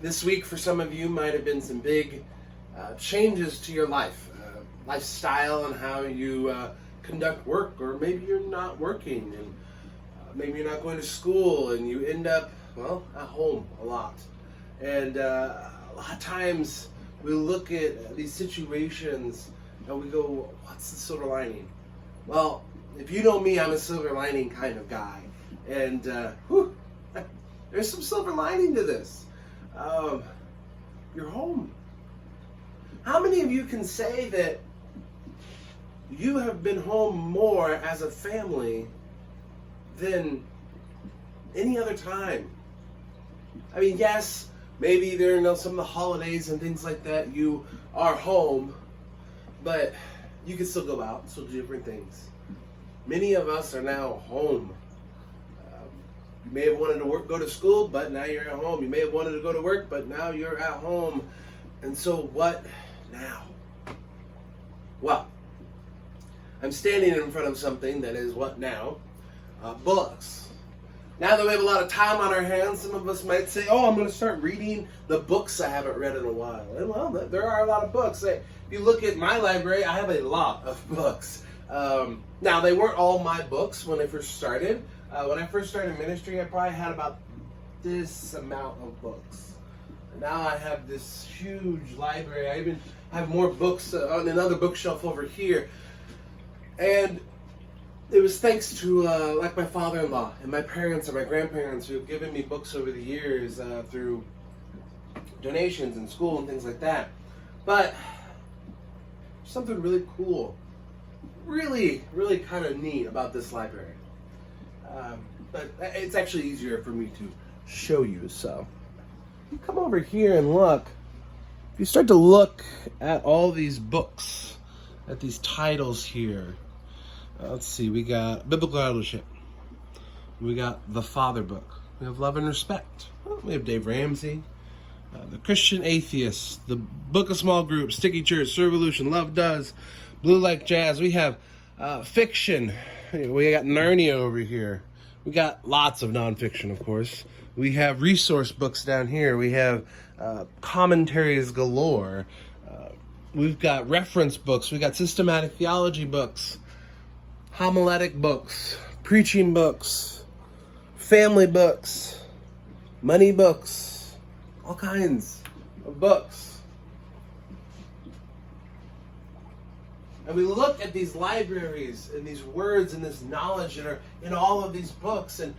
This week for some of you might have been some big changes to your life, lifestyle, and how you conduct work, or maybe you're not working, and maybe you're not going to school, and you end up, at home a lot. And a lot of times we look at these situations and we go, what's the silver lining? Well, if you know me, I'm a silver lining kind of guy. And there's some silver lining to this. You're home. How many of you can say that you have been home more as a family than any other time? I mean, yes, maybe during some of the holidays and things like that, you are home, but you can still go out and still do different things. Many of us are now home. You may have wanted to go to school, but now you're at home. You may have wanted to go to work, but now you're at home. And so what now? Well, I'm standing in front of something that is what now? Books. Now that we have a lot of time on our hands, some of us might say, I'm going to start reading the books I haven't read in a while. And there are a lot of books. If you look at my library, I have a lot of books. Now, they weren't all my books when I first started. When I first started ministry, I probably had about this amount of books. And now I have this huge library. I even have more books on another bookshelf over here. And it was thanks to like my father-in-law and my parents and my grandparents who have given me books over the years through donations in school and things like that. But something really cool, really kind of neat about this library. But it's actually easier for me to show you. So you come over here and look. If you start to look at all these books, at these titles here, let's see, we got Biblical Eldership. We got The Father Book. We have Love and Respect. We have Dave Ramsey. The Christian Atheist. The Book of Small Groups. Sticky Church. Revolution. Love Does. Blue Like Jazz. We have fiction. We got Narnia over here. We got lots of nonfiction, of course. We have resource books down here. We have commentaries galore. We've got reference books. We got systematic theology books. Homiletic books, preaching books, family books, money books, all kinds of books. And we look at these libraries and these words and this knowledge that are in all of these books, and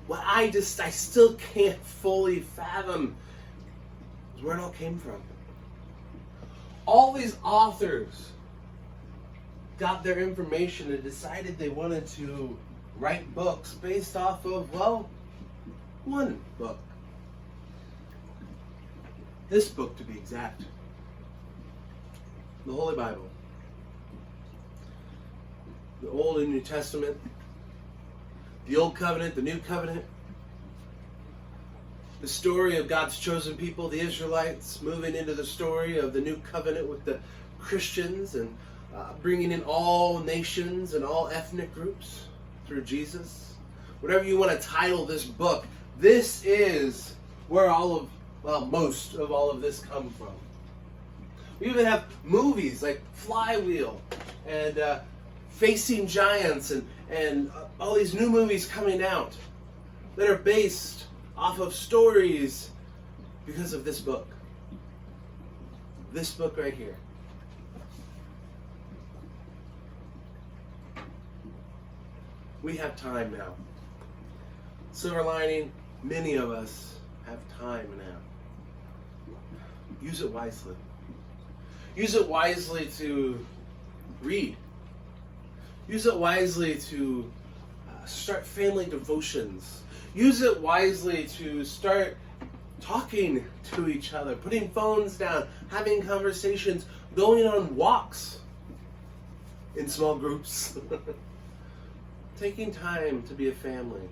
what I still can't fully fathom is where it all came from. All these authors got their information and decided they wanted to write books based off of, one book. This book, to be exact. The Holy Bible. The Old and New Testament. The Old Covenant, the New Covenant. The story of God's chosen people, the Israelites, moving into the story of the New Covenant with the Christians, and bringing in all nations and all ethnic groups through Jesus. Whatever you want to title this book, this is where most of all of this come from. We even have movies like Flywheel and Facing Giants and all these new movies coming out that are based off of stories because of this book. This book right here. We have time now. Silver lining, many of us have time now. Use it wisely. Use it wisely to read. Use it wisely to start family devotions. Use it wisely to start talking to each other, putting phones down, having conversations, going on walks in small groups. Taking time to be a family.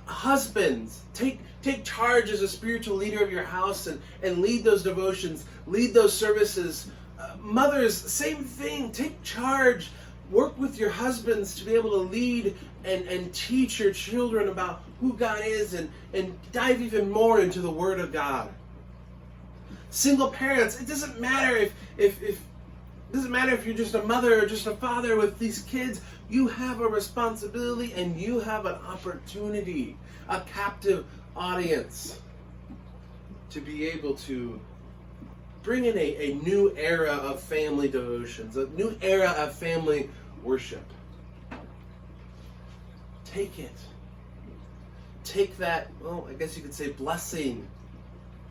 Husbands, take charge as a spiritual leader of your house and lead those devotions, lead those services. Mothers, same thing. Take charge. Work with your husbands to be able to lead and teach your children about who God is and dive even more into the Word of God. Single parents, it doesn't matter if you're just a mother or just a father with these kids. You have a responsibility and you have an opportunity, a captive audience, to be able to bring in a new era of family devotions, a new era of family worship. Take it. Take that, well, I guess you could say blessing.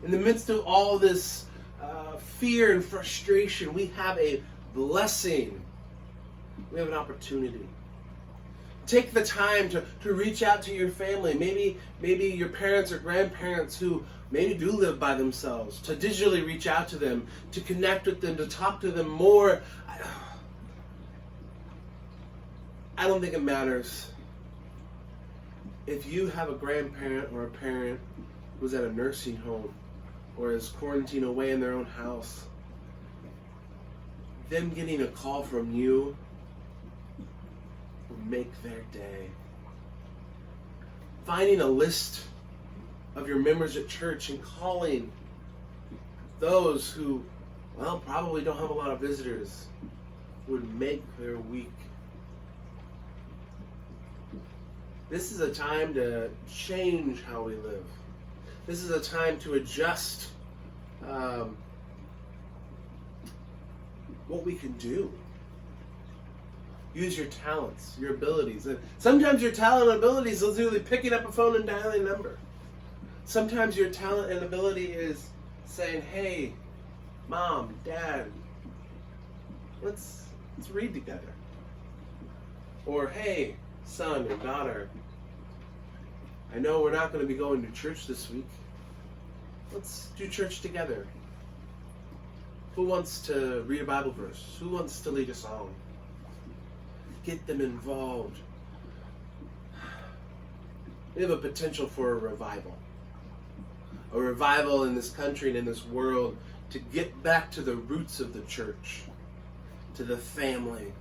In the midst of all this fear and frustration, we have a blessing. We have an opportunity. Take the time to reach out to your family. Maybe your parents or grandparents who maybe do live by themselves, to digitally reach out to them, to connect with them, to talk to them more. I don't think it matters if you have a grandparent or a parent who's at a nursing home or is quarantined away in their own house. Them getting a call from you will make their day. Finding a list of your members at church and calling those who, well, probably don't have a lot of visitors would make their week. This is a time to change how we live. This is a time to adjust what we can do. Use your talents, your abilities. And sometimes your talent and abilities is literally picking up a phone and dialing a number. Sometimes your talent and ability is saying, hey, Mom, Dad, let's read together. Or, hey, son and daughter, I know we're not going to be going to church this week. Let's do church together. Who wants to read a Bible verse? Who wants to lead a song? Get them involved. We have a potential for a revival. A revival in this country and in this world to get back to the roots of the church, to the family.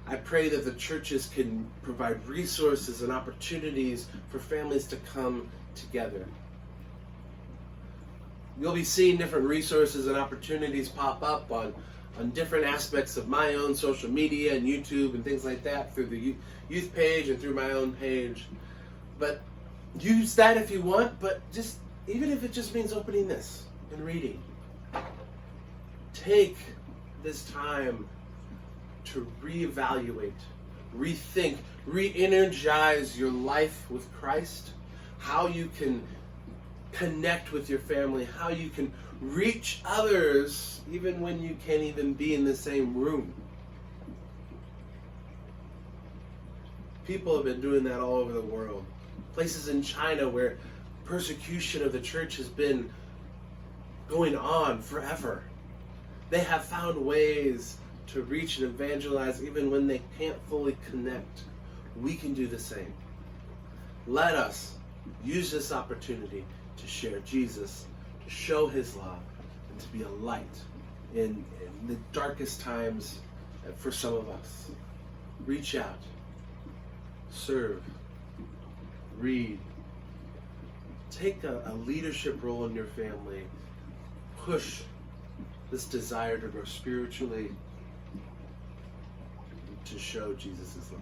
I pray that the churches can provide resources and opportunities for families to come together. You'll be seeing different resources and opportunities pop up on different aspects of my own social media and YouTube and things like that through the youth page and through my own page. But use that if you want, but just even if it just means opening this and reading. Take this time to reevaluate, rethink, re-energize your life with Christ, how you can connect with your family, how you can reach others even when you can't even be in the same room. People have been doing that all over the world. Places in China where persecution of the church has been going on forever. They have found ways to reach and evangelize even when they can't fully connect. We can do the same. Let us use this opportunity to share Jesus, to show His love, and to be a light in the darkest times for some of us. Reach out, serve, read, take a leadership role in your family, push this desire to grow spiritually, to show Jesus' love.